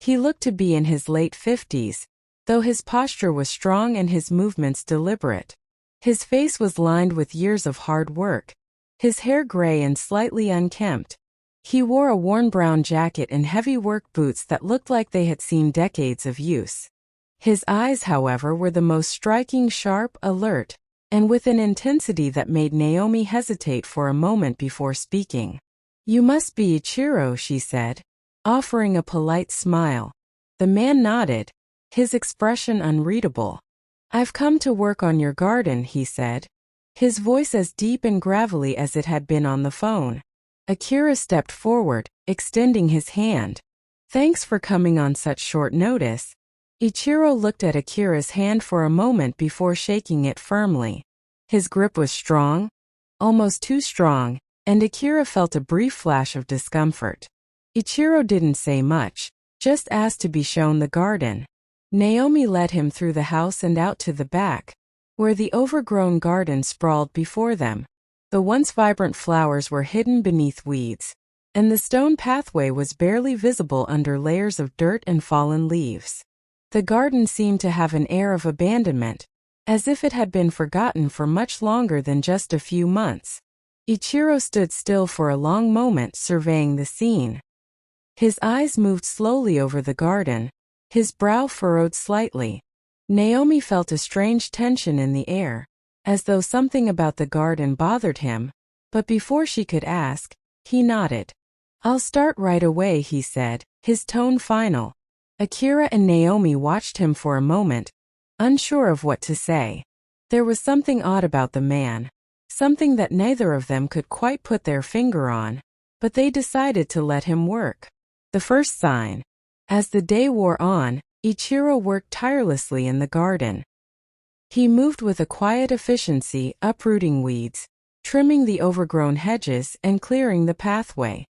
He looked to be in his late 50s, though his posture was strong and his movements deliberate. His face was lined with years of hard work, his hair gray and slightly unkempt. He wore a worn brown jacket and heavy work boots that looked like they had seen decades of use. His eyes, however, were the most striking, sharp, alert, and with an intensity that made Naomi hesitate for a moment before speaking. "You must be Ichiro," she said, offering a polite smile. The man nodded, his expression unreadable. "I've come to work on your garden," he said, his voice as deep and gravelly as it had been on the phone. Akira stepped forward, extending his hand. "Thanks for coming on such short notice." Ichiro looked at Akira's hand for a moment before shaking it firmly. His grip was strong, almost too strong, and Akira felt a brief flash of discomfort. Ichiro didn't say much, just asked to be shown the garden. Naomi led him through the house and out to the back, where the overgrown garden sprawled before them. The once vibrant flowers were hidden beneath weeds, and the stone pathway was barely visible under layers of dirt and fallen leaves. The garden seemed to have an air of abandonment, as if it had been forgotten for much longer than just a few months. Ichiro stood still for a long moment, surveying the scene. His eyes moved slowly over the garden, his brow furrowed slightly. Naomi felt a strange tension in the air, as though something about the garden bothered him, but before she could ask, he nodded. "I'll start right away," he said, his tone final. Akira and Naomi watched him for a moment, unsure of what to say. There was something odd about the man, something that neither of them could quite put their finger on, but they decided to let him work. The first sign. As the day wore on, Ichiro worked tirelessly in the garden. He moved with a quiet efficiency, uprooting weeds, trimming the overgrown hedges, and clearing the pathway.